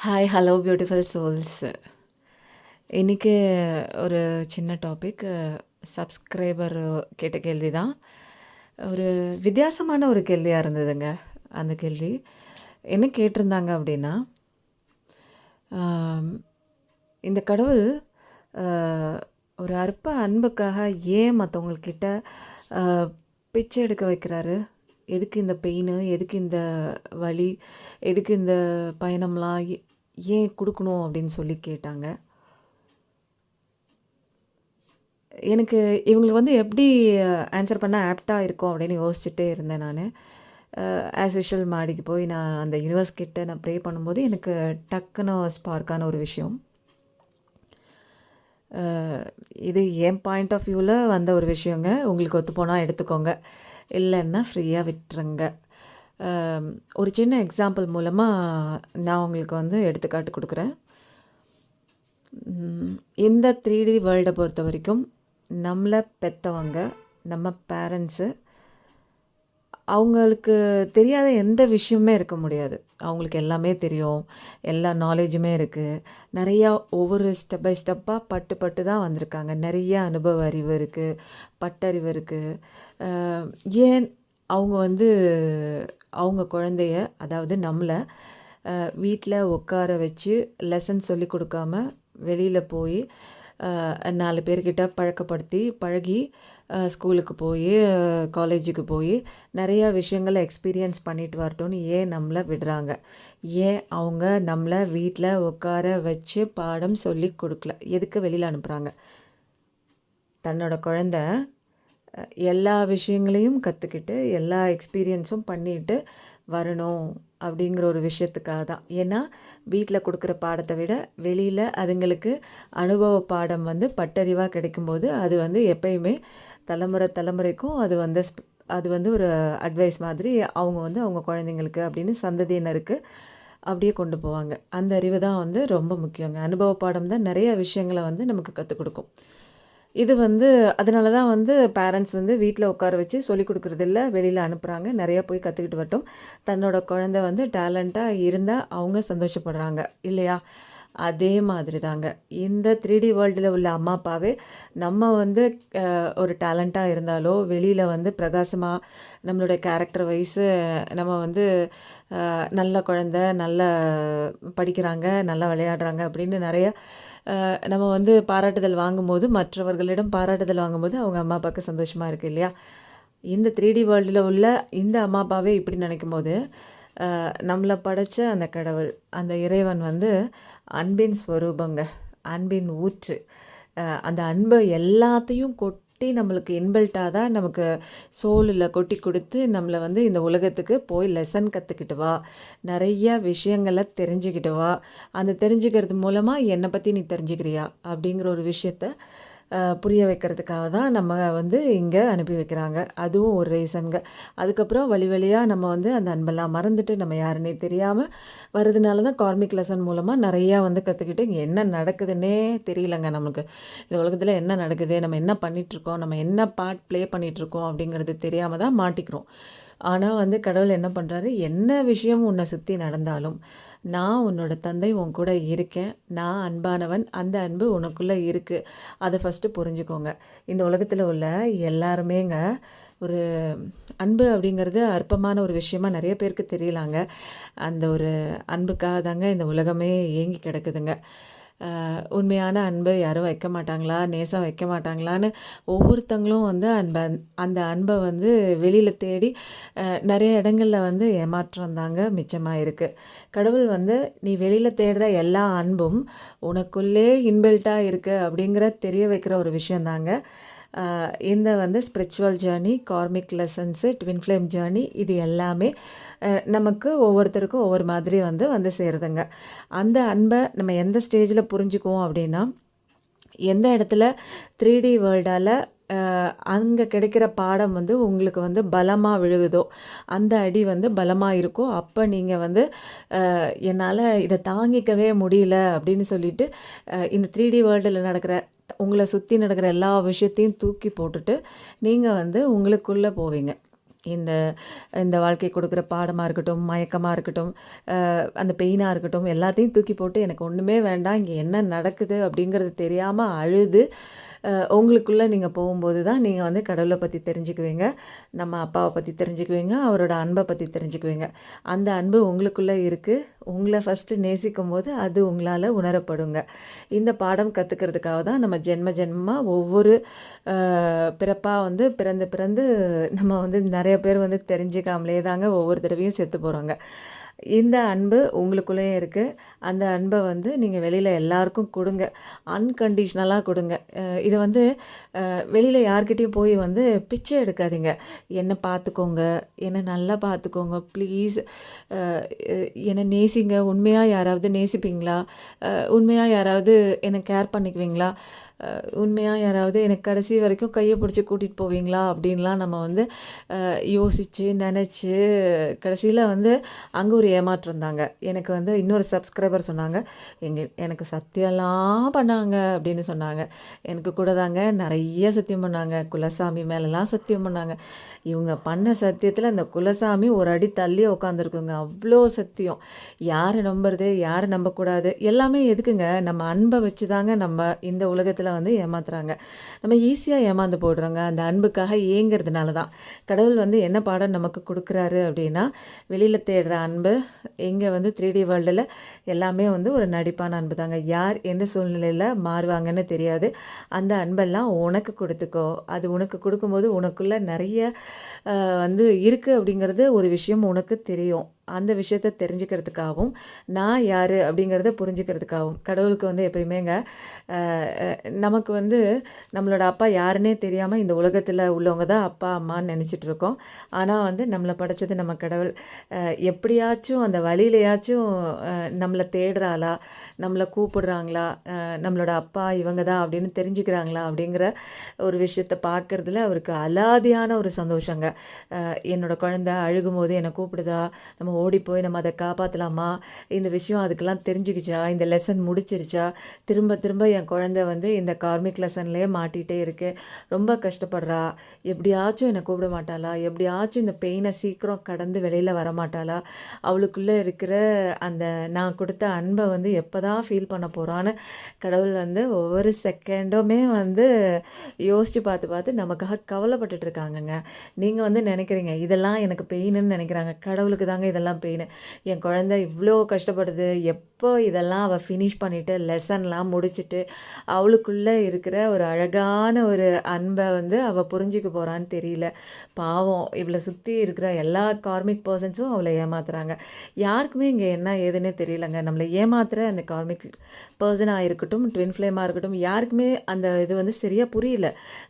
Hi hello beautiful souls. இன்றைக்கி ஒரு சின்ன டாபிக். சப்ஸ்கிரைபர் கேட்ட கேள்வி தான். ஒரு வித்தியாசமான ஒரு கேள்வியாக இருந்ததுங்க. அந்த கேள்வி என்ன கேட்டிருந்தாங்க அப்படின்னா, இந்த கடவுள் ஒரு அற்ப அன்புக்காக ஏன் மற்றவங்கக்கிட்ட பிச்சை எடுக்க வைக்கிறாரு? எதுக்கு இந்த பெயின், எதுக்கு இந்த வலி, எதுக்கு இந்த பயணம்லாம் ஏன் கொடுக்கணும் அப்படின்னு சொல்லி கேட்டாங்க. எனக்கு இவங்களுக்கு வந்து எப்படி ஆன்சர் பண்ணால் ஆப்டாக இருக்கும் அப்படின்னு யோசிச்சுட்டே இருந்தேன் நான். ஆஸ் யூஷுவல் மாடிக்கு போய் நான் அந்த யூனிவர்ஸ் கிட்ட நான் ப்ரே பண்ணும்போது எனக்கு டக்குன்னு ஸ்பார்க்கான ஒரு விஷயம். இது என் பாயிண்ட் ஆஃப் வியூவில் வந்த ஒரு விஷயங்க. உங்களுக்கு ஒத்து போனால் எடுத்துக்கோங்க, இல்லைன்னா ஃப்ரீயாக விட்டுருங்க. ஒரு சின்ன எக்ஸாம்பிள் மூலமாக நான் உங்களுக்கு வந்து எடுத்துக்காட்டு கொடுக்குறேன். இந்த 3D வேர்ல்டை பொறுத்த வரைக்கும் நம்மளை பெற்றவங்க, நம்ம பேரண்ட்ஸு, அவங்களுக்கு தெரியாத எந்த விஷயமே இருக்க முடியாது. அவங்களுக்கு எல்லாமே தெரியும், எல்லா நாலேஜுமே இருக்குது. நிறையா ஒவ்வொரு ஸ்டெப் பை ஸ்டெப்பாக பட்டு தான் வந்திருக்காங்க. நிறைய அனுபவ அறிவு இருக்குது, பட்டறிவு இருக்குது. ஏன் அவங்க வந்து அவங்க குழந்தைய, அதாவது நம்மளை வீட்டில் உட்கார வச்சு லெசன் சொல்லி கொடுக்காம வெளியில் போய் 4 பேர்கிட்ட பழகி ஸ்கூலுக்கு போய் காலேஜுக்கு போய் நிறையா விஷயங்களை எக்ஸ்பீரியன்ஸ் பண்ணிட்டு வரட்டும்னு ஏன் நம்மளை விடுறாங்க? ஏன் அவங்க நம்மளை வீட்டில் உட்கார வச்சு பாடம் சொல்லி கொடுக்கல? எதுக்கு வெளியில் அனுப்புகிறாங்க? தன்னோட குழந்த எல்லா விஷயங்களையும் கற்றுக்கிட்டு எல்லா எக்ஸ்பீரியன்ஸும் பண்ணிட்டு வரணும் அப்படிங்கிற ஒரு விஷயத்துக்காக தான். ஏன்னா வீட்டில் கொடுக்குற பாடத்தை விட வெளியில் அதுங்களுக்கு அனுபவ பாடம் வந்து பட்டறிவாக கிடைக்கும்போது அது வந்து எப்பயுமே தலைமுறைக்கும் அது வந்து ஒரு அட்வைஸ் மாதிரி அவங்க வந்து அவங்க குழந்தைங்களுக்கு அப்படின்னு சந்ததியினருக்கு அப்படியே கொண்டு போவாங்க. அந்த அறிவு தான் வந்து ரொம்ப முக்கியங்க. அனுபவ பாடம் தான் நிறைய விஷயங்களை வந்து நமக்கு கற்றுக் கொடுக்கும். இது வந்து அதனால தான் வந்து பேரண்ட்ஸ் வந்து வீட்டில் உட்கார வச்சு சொல்லிக் கொடுக்குறதில்ல, வெளியில் அனுப்புகிறாங்க. நிறையா போய் கற்றுக்கிட்டு வரட்டும். தன்னோட குழந்தை வந்து டேலண்ட்டாக இருந்தால் அவங்க சந்தோஷப்படுறாங்க இல்லையா? அதே மாதிரி தாங்க இந்த 3D வேர்ல்டில் உள்ள அம்மா அப்பாவே நம்ம வந்து ஒரு டேலண்ட்டாக இருந்தாலோ, வெளியில் வந்து பிரகாசமாக நம்மளோட கேரக்டர் வைஸு நம்ம வந்து நல்ல குழந்தை, நல்லா படிக்கிறாங்க, நல்லா விளையாடுறாங்க அப்படின்னு நிறைய நம்ம வந்து பாராட்டுதல் வாங்கும்போது, மற்றவர்களிடம் பாராட்டுதல் வாங்கும்போது அவங்க அம்மா அப்பாவுக்கு சந்தோஷமாக இருக்குது இல்லையா? இந்த 3D வேர்ல்டில் உள்ள இந்த அம்மா அப்பாவே இப்படி நினைக்கும்போது, நம்மளை படைச்ச அந்த கடவுள், அந்த இறைவன் வந்து அன்பின் ஸ்வரூபங்க, அன்பின் ஊற்று. அந்த அன்பை எல்லாத்தையும் நம்மளுக்கு இன்பில்ட்டாக தான் நமக்கு சோலில் கொட்டி கொடுத்து நம்மளை வந்து இந்த உலகத்துக்கு போய் லெசன் கற்றுக்கிட்டு வா, நிறைய விஷயங்களை தெரிஞ்சுக்கிட்டு வா, அந்த தெரிஞ்சுக்கிறது மூலமாக என்னை பற்றி நீ தெரிஞ்சுக்கிறியா அப்படிங்கிற ஒரு விஷயத்த புரிய வைக்கிறதுக்காக தான் நம்ம வந்து இங்கே அனுப்பி வைக்கிறாங்க. அதுவும் ஒரு ரீசனுங்க. அதுக்கப்புறம் வழியாக நம்ம வந்து அந்த அன்பெல்லாம் மறந்துட்டு நம்ம யாருன்னே தெரியாமல் வர்றதுனால தான் கார்மிக் லெசன் மூலமாக நிறையா வந்து கற்றுக்கிட்டு இங்கே என்ன நடக்குதுன்னே தெரியலங்க நமக்கு. இந்த உலகத்தில் என்ன நடக்குது, நம்ம என்ன பண்ணிகிட்ருக்கோம், நம்ம என்ன பார்ட் ப்ளே பண்ணிகிட்ருக்கோம் அப்படிங்கிறது தெரியாமல் தான் மாட்டிக்கிறோம். ஆனால் வந்து கடவுள் என்ன பண்ணுறாரு, என்ன விஷயம் உன்னை சுற்றி நடந்தாலும் நான் உன்னோட தந்தை, உன் கூட இருக்கேன், நான் அன்பானவன், அந்த அன்பு உனக்குள்ளே இருக்குது, அதை ஃபஸ்ட்டு புரிஞ்சுக்கோங்க. இந்த உலகத்தில் உள்ள எல்லாருமேங்க ஒரு அன்பு அப்படிங்கிறது அற்பமான ஒரு விஷயமா நிறைய பேருக்கு தெரியலாங்க. அந்த ஒரு அன்புக்காக தாங்க இந்த உலகமே ஏங்கி கிடக்குதுங்க. உண்மையான அன்பு யாரும் வைக்க மாட்டாங்களா, நேசம் வைக்க மாட்டாங்களான்னு ஒவ்வொருத்தங்களும் வந்து அந்த அன்பை வந்து வெளியில் தேடி நிறைய இடங்களில் வந்து ஏமாற்றம் தாங்க மிச்சமாக இருக்குது. கடவுள் வந்து நீ வெளியில் தேடுற எல்லா அன்பும் உனக்குள்ளே இன்பில்ட்டாக இருக்குது அப்படிங்கிற தெரிய வைக்கிற ஒரு விஷயந்தாங்க இந்த வந்து spiritual journey, karmic lessons, twin flame journey, இது எல்லாமே நமக்கு ஒவ்வொருத்தருக்கும் ஒவ்வொரு மாதிரி வந்து சேருதுங்க. அந்த அன்பை நம்ம எந்த ஸ்டேஜில் புரிஞ்சுக்குவோம் அப்படின்னா, எந்த இடத்துல 3D வேர்ல்டால் அங்கே கிடைக்கிற பாடம் வந்து உங்களுக்கு வந்து பலமாக விழுகுதோ, அந்த அடி வந்து பலமாக இருக்கோ, அப்போ நீங்கள் வந்து என்னால் இதை தாங்கிக்கவே முடியல அப்படின்னு சொல்லிட்டு இந்த 3D வேர்ல்டில் நடக்கிற உங்களை சுற்றி நடக்கிற எல்லா விஷயத்தையும் தூக்கி போட்டுட்டு நீங்கள் வந்து உங்களுக்குள்ளே போவீங்க. இந்த இந்த வாழ்க்கை கொடுக்குற பாடமா இருக்கட்டும், மயக்கமா இருக்கட்டும், அந்த பெயினா இருக்கட்டும், எல்லாத்தையும் தூக்கி போட்டு எனக்கு ஒண்ணுமே வேண்டாம், இங்க என்ன நடக்குது அப்படிங்கிறது தெரியாம அழுது, உங்களுக்குள்ள நீங்க போகும்போது தான் நீங்க வந்து கடவுள பத்தி தெரிஞ்சுக்குவீங்க. நம்ம அப்பாவ பத்தி தெரிஞ்சுக்குவீங்க. அவரோட அன்ப பத்தி தெரிஞ்சுக்குவீங்க. அந்த அன்பு உங்களுக்குள்ள இருக்கு. உங்கள ஃபர்ஸ்ட்டு நேசிக்கும்போது அது உங்களால உணரப்படுங்க. இந்த பாடம் கத்துக்கிறதுக்காக தான் நம்ம ஜென்ம ஜென்மமா ஒவ்வொரு பிறப்பா வந்து பிறந்து பிறந்து நம்ம வந்து நெறைய பேர் வந்து தெரிஞ்சுக்காமலே தாங்க ஒவ்வொரு தடவையும் செத்து போறோங்க. இந்த அன்பு உங்களுக்குள்ளேயே இருக்கு. அந்த அன்ப வந்து நீங்க வெளியில எல்லாருக்கும் குடுங்க. அன்கண்டிஷனலா குடுங்க. இத வந்து வெளியில யார்கிட்டயும் போய் வந்து பிச்சை எடுக்காதீங்க. என்ன பார்த்துக்கோங்க, என்ன நல்லா பார்த்துக்கோங்க ப்ளீஸ். அ என்ன நேசிங்க. உண்மையா யாராவது நேசிப்பீங்களா? உண்மையா யாராவது என்ன கேர் பண்ணிக்குவீங்களா? உண்மையா யாராவது எனக்கு கடைசி வரைக்கும் கைய பிடிச்சு கூட்டிட்டு போவீங்களா? அப்படின்லாம் நம்ம வந்து யோசிச்சு, நெனச்சு கடைசியில வந்து அங்க ஒரு ஏமாற்றம் தாங்க. எனக்கு வந்து இன்னொரு சப்ஸ்கிரைபர் சொன்னாங்க, எனக்கு சத்தியம்லாம் பண்ணாங்க அப்படின்னு சொன்னாங்க. எனக்கு கூட தாங்க நெறைய சத்தியம் பண்ணாங்க. குலசாமி மேலலாம் சத்தியம் பண்ணாங்க. இவங்க பண்ண சத்தியத்தில அந்த குலசாமி ஒரு அடி தள்ளி உட்காந்துருக்குங்க. அவ்ளோ சத்தியம். யார நம்புறது? யார நம்பக்கூடாது? எல்லாமே எதுக்குங்க? நம்ம அன்ப வச்சு தாங்க நம்ம இந்த உலகத்தில வந்து ஏமாத்துறாங்க. நம்ம ஈஸியா ஏமாந்து போடுறோங்க. அந்த அன்புக்காக ஏங்குறதுனால தான். கடவுள் வந்து என்ன பாடம் நமக்கு குடுக்குறாரு அப்படின்னா, வெளியில தேடுற அன்பு, இங்க வந்து 3D வேர்ல்டுல எல்லாமே வந்து ஒரு நடிப்பான அன்பு தாங்க. யார் எந்த சூழ்நிலையில மாறுவாங்கன்னு தெரியாது. அந்த அன்பெல்லாம் உனக்கு குடுத்துக்கோ. அது உனக்கு குடுக்கும்போது உனக்குள்ள நெறைய வந்து இருக்கு அப்படிங்கிறது ஒரு விஷயம் உனக்கு தெரியும். அந்த விஷயத்த தெரிஞ்சுக்கிறதுக்காகவும், நான் யாரு அப்படிங்கிறத புரிஞ்சுக்கிறதுக்காகவும், கடவுளுக்கு வந்து எப்பயுமேங்க அ அ நமக்கு வந்து நம்மளோட அப்பா யாருன்னே தெரியாம இந்த உலகத்துல உள்ளவங்க தான் அப்பா, அம்மான்னு நெனச்சிட்டு இருக்கோம். ஆனா வந்து நம்மள படைச்சது நம்ம கடவுள். எப்படியாச்சும் அந்த வழியிலயாச்சும் நம்மள தேடுறாளா? நம்மள கூப்பிடுறாங்களா? நம்மளோட அப்பா இவங்க தான் அப்படின்னு தெரிஞ்சுக்கிறாங்களா? அப்படிங்கிற ஒரு விஷயத்த பார்க்கறதுல அவருக்கு அலாதியான ஒரு சந்தோஷங்க. என்னோட குழந்தை அழுகும்போது என்ன கூப்பிடுதா? நம்ம ஓடி போய் நம்ம அத காப்பாத்தலாமா? இந்த விஷயம் அதுக்கெல்லாம் தெரிஞ்சுக்கிச்சா? இந்த லெசன் முடிச்சிருச்சா? திரும்ப திரும்ப என் குழந்தை வந்து இந்த கார்மிக் லெசன்லயே மாட்டிட்டே இருக்கு. ரொம்ப கஷ்டப்படுறா. எப்படியாச்சும் என்ன கூப்பிட மாட்டாளா? எப்படியாச்சும் இந்த பெயின சீக்கிரம் கடந்து வெளியில வரமாட்டாளா? அவளுக்குள்ள இருக்கிற அந்த நான் குடுத்த அன்ப வந்து எப்பதான் ஃபீல் பண்ண போறான்னு கடவுள் வந்து ஒவ்வொரு செகண்டுமே வந்து யோசிச்சு பார்த்து பார்த்து நமக்காக கவலைப்பட்டுட்டு இருக்காங்கங்க. நீங்க வந்து நெனைக்கிறீங்க, இதெல்லாம் எனக்கு பெயினுன்னு நெனைக்கிறாங்க. கடவுளுக்கு தாங்க இதெல்லாம் பெயினு. என் குழந்தை இவ்ளோ கஷ்டப்படுது. எப்போ இதெல்லாம் அவ ஃபினிஷ் பண்ணிட்டு, லெசன்லாம் முடிச்சுட்டு, அவளுக்குள்ள இருக்கிற ஒரு அழகான ஒரு அன்ப வந்து அவ புரிஞ்சுக்க போறான்னு தெரியல. பாவம் இவள சுத்தி இருக்கிற எல்லா கார்மிக் பெர்சன்ஸும் அவள ஏமாத்துறாங்க. யாருக்குமே இங்க என்ன ஏதுன்னே தெரியலங்க. நம்மள ஏமாத்துற அந்த கார்மிக் பெர்சனா இருக்கட்டும், ட்வின் ஃப்ளேமா இருக்கட்டும், யாருக்குமே அந்த இது வந்து சரியா புரியல.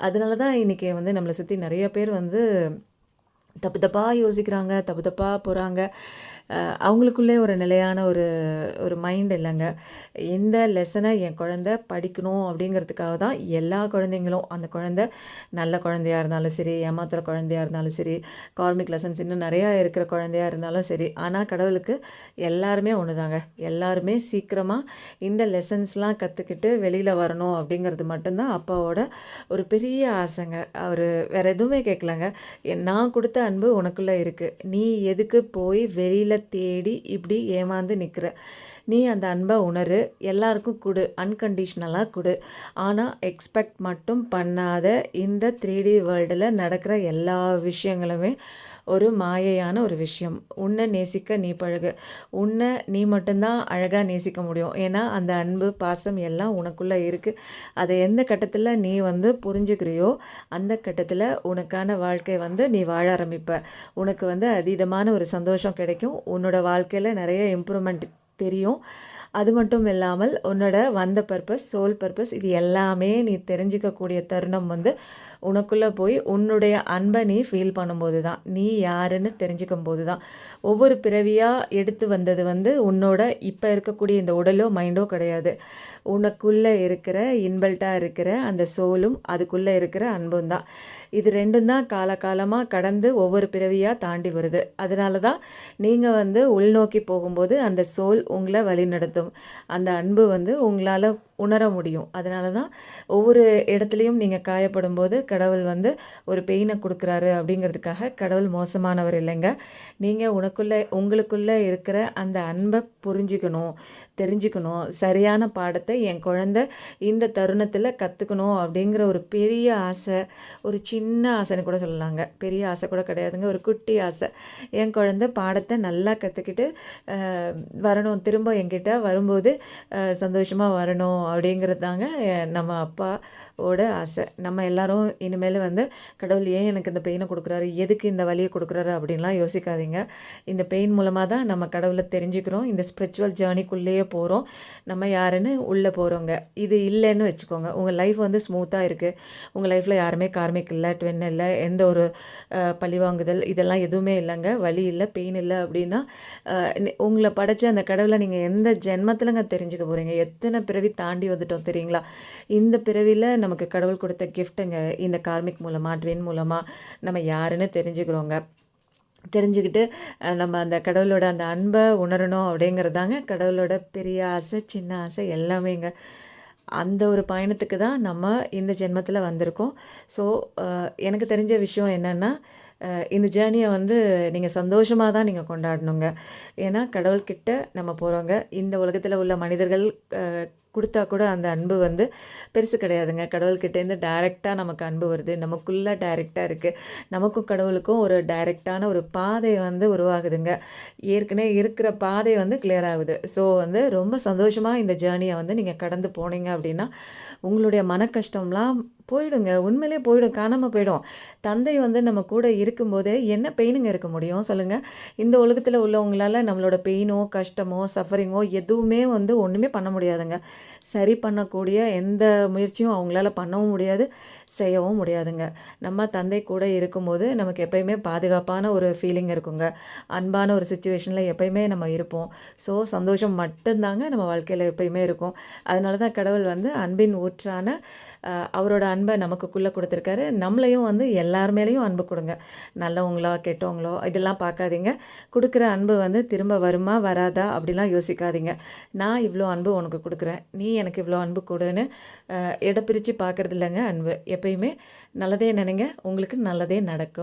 அதனால தான் இன்னைக்கு வந்து நம்மள சுத்தி நெறைய பேர் வந்து தப்பு தப்பா யோசிக்கிறாங்க, தப்பு தப்பா போறாங்க. அவங்களுக்குள்ளே ஒரு நிலையான ஒரு ஒரு மைண்ட் இல்லங்க. இந்த லெசன என் குழந்தை படிக்கணும் அப்படிங்கிறதுக்காக தான் எல்லா குழந்தைங்களும், அந்த குழந்தை நல்ல குழந்தையா இருந்தாலும் சரி, ஏமாத்துற குழந்தையா இருந்தாலும் சரி, கார்மிக் லெசன்ஸ் இன்னும் நிறையா இருக்கிற குழந்தையா இருந்தாலும் சரி. ஆனா கடவுளுக்கு எல்லாருமே ஒண்ணுதாங்க. எல்லாருமே சீக்கிரமா இந்த லெசன்ஸ்லாம் கத்துக்கிட்டு வெளியில வரணும் அப்படிங்கிறது மட்டும் தான் அப்பாவோட ஒரு பெரிய ஆசைங்க. அவரு வேற எதுவுமே கேட்கலங்க. நான் குடுத்த அன்பு உனக்குள்ள இருக்கு. நீ எதுக்கு போய் வெளியில தேடி இப்படி ஏமாந்து நிக்கிற? நீ அந்த அன்ப உணரு. எல்லாருக்கும் குடு. அன்கண்டிஷனலா குடு. ஆனா எக்ஸ்பெக்ட் மட்டும் பண்ணாத. இந்த 3D வேர்ல்டுல நடக்கிற எல்லா விஷயங்களுமே ஒரு மாயையான ஒரு விஷயம். உன்னை நேசிக்க நீ பழகு. உன்னை நீ மட்டும்தான் அழகா நேசிக்க முடியும். ஏன்னா அந்த அன்பு, பாசம் எல்லாம் உனக்குள்ள இருக்கு. அதை எந்த கட்டத்துல நீ வந்து புரிஞ்சுக்கிறியோ, அந்த கட்டத்துல உனக்கான வாழ்க்கை வந்து நீ வாழ ஆரம்பிப்ப. உனக்கு வந்து அதீதமான ஒரு சந்தோஷம் கிடைக்கும். உன்னோட வாழ்க்கையில நிறைய இம்ப்ரூவ்மெண்ட் தெரியும். அது மட்டும் இல்லாமல் உன்னோட வந்த பர்ப்பஸ், சோல் பர்ப்பஸ் இது எல்லாமே நீ தெரிஞ்சுக்கக்கூடிய தருணம் வந்து உனக்குள்ள போய் உன்னுடைய அன்பை நீ ஃபீல் பண்ணும்போது தான். நீ யாருன்னு தெரிஞ்சுக்கும்போது தான். ஒவ்வொரு பிறவியா எடுத்து வந்தது வந்து உன்னோட இப்ப இருக்கக்கூடிய இந்த உடலோ, மைண்டோ கிடையாது. உனக்குள்ள இருக்கிற இன்பில்ட்டா இருக்கிற அந்த சோலும், அதுக்குள்ள இருக்கிற அன்பும் தான். இது 2ம் தான் காலகாலமா கடந்து ஒவ்வொரு பிறவியா தாண்டி வருது. அதனால தான் நீங்க வந்து உள்நோக்கி போகும்போது அந்த சோல் உங்கள வழிநடத்தும். அந்த அன்பு வந்து உங்களால உணர முடியும். அதனால தான் ஒவ்வொரு இடத்துலயும் நீங்க காயப்படும்போது கடவுள் வந்து ஒரு பெயின குடுக்குறாரு அப்படிங்கிறதுக்காக கடவுள் மோசமானவர் இல்லைங்க. நீங்க உங்களுக்குள்ள இருக்கிற அந்த அன்ப புரிஞ்சுக்கணும், தெரிஞ்சுக்கணும். சரியான பாடத்த என் குழந்தை இந்த தருணத்தில கத்துக்கணும் அப்படிங்கிற ஒரு பெரிய ஆசை, ஒரு சின்ன ஆசைன்னு கூட சொல்லலாங்க. பெரிய ஆசை கூட கிடையாதுங்க. ஒரு குட்டி ஆசை. என் குழந்தை பாடத்த நல்லா கத்துக்கிட்டு வரணும். திரும்ப என்கிட்ட வரும்போது சந்தோஷமா வரணும் அப்படிங்கிறது தாங்க நம்ம அப்பாவோட ஆசை. நம்ம எல்லாரும் இனிமேல் வந்து கடவுள் ஏன் எனக்கு இந்த பெயினை கொடுக்குறாரு, எதுக்கு இந்த வலியை கொடுக்குறாரு அப்படின்லாம் யோசிக்காதீங்க. இந்த பெயின் மூலமாக தான் நம்ம கடவுளை தெரிஞ்சுக்கிறோம். இந்த ஸ்பிரிச்சுவல் ஜேர்னிக்குள்ளேயே போகிறோம். நம்ம யாருன்னு உள்ளே போகிறோங்க. இது இல்லைன்னு வச்சுக்கோங்க, உங்கள் லைஃப் வந்து ஸ்மூத்தாக இருக்குது. உங்கள் லைஃப்பில் யாருமே கார்மிக் இல்லை, ட்வின் இல்லை, எந்த ஒரு பழிவாங்குதல் இதெல்லாம் எதுவுமே இல்லைங்க. வலி இல்லை, பெயின் இல்லை அப்படின்னா உங்களை படைச்ச அந்த கடவுளை நீங்கள் எந்த ஜென்மத்திலங்க தெரிஞ்சுக்க போகிறீங்க? எத்தனை பிறவி தாண்டி வந்துட்டோம் தெரியுங்களா? இந்த பிறவியில் நமக்கு கடவுள் கொடுத்த கிஃப்ட்டுங்க. இந்த கார்மிக் மூலமாக, ட்வின் மூலமாக நம்ம யாருன்னு தெரிஞ்சுக்கிறோங்க. தெரிஞ்சுக்கிட்டு நம்ம அந்த கடவுளோட அந்த அன்பை உணரணும் அப்படிங்கிறதாங்க கடவுளோட பெரிய ஆசை, சின்ன ஆசை எல்லாமேங்க. அந்த ஒரு பயணத்துக்கு தான் நம்ம இந்த ஜென்மத்தில் வந்திருக்கோம். ஸோ எனக்கு தெரிஞ்ச விஷயம் என்னென்னா, இந்த ஜேர்னியை வந்து நீங்கள் சந்தோஷமாக தான் நீங்கள் கொண்டாடணுங்க. ஏன்னா கடவுள்கிட்ட நம்ம போகிறோங்க. இந்த உலகத்தில் உள்ள மனிதர்கள் கொடுத்தா கூட அந்த அன்பு வந்து பெருசு கிடையாதுங்க. கடவுள்கிட்டேருந்து டைரெக்டாக நமக்கு அன்பு வருது. நமக்குள்ளே டைரெக்டாக இருக்குது. நமக்கும் கடவுளுக்கும் ஒரு டைரெக்டான ஒரு பாதை வந்து உருவாகுதுங்க. ஏற்கனவே இருக்கிற பாதை வந்து கிளியர் ஆகுது. ஸோ வந்து ரொம்ப சந்தோஷமாக இந்த ஜேர்னியை வந்து நீங்கள் கடந்து போனீங்க அப்படின்னா உங்களுடைய மன கஷ்டம்லாம் போயிடுங்க. உண்மையிலே போயிடும், காணாமல் போயிடும். தந்தை வந்து நம்ம கூட இருக்கும்போதே என்ன பெயினுங்க இருக்க முடியும் சொல்லுங்கள்? இந்த உலகத்தில் உள்ளவங்களால நம்மளோட பெயினோ, கஷ்டமோ, சஃபரிங்கோ எதுவுமே வந்து ஒன்றுமே பண்ண முடியாதுங்க. சரி பண்ணக்கூடிய எந்த முயற்சியும் அவங்களால பண்ணவும் முடியாது, செய்யவும் முடியாதுங்க. நம்ம தந்தை கூட இருக்கும்போது நமக்கு எப்பயுமே பாதுகாப்பான ஒரு ஃபீலிங் இருக்குங்க. அன்பான ஒரு சிச்சுவேஷனில் எப்பயுமே நம்ம இருப்போம். ஸோ சந்தோஷம் மட்டும்தாங்க நம்ம வாழ்க்கையில் எப்பயுமே இருக்கும். அதனால தான் கடவுள் வந்து அன்பின் ஊற்றான அவரோட அன்பை நமக்குள்ளே கொடுத்துருக்காரு. நம்மளையும் வந்து எல்லார் மேலேயும் அன்பு கொடுங்க. நல்லவங்களா கெட்டவங்களோ இதெல்லாம் பார்க்காதீங்க. கொடுக்குற அன்பு வந்து திரும்ப வருமா வராதா அப்படிலாம் யோசிக்காதீங்க. நான் இவ்வளோ அன்பு உனக்கு கொடுக்குறேன், நீ எனக்கு இவ்வளோ அன்பு கொடுன்னு எடை பிரித்து பார்க்குறது இல்லைங்க அன்பு. எப்பயுமே நல்லதே நினைங்க, உங்களுக்கு நல்லதே நடக்கும்.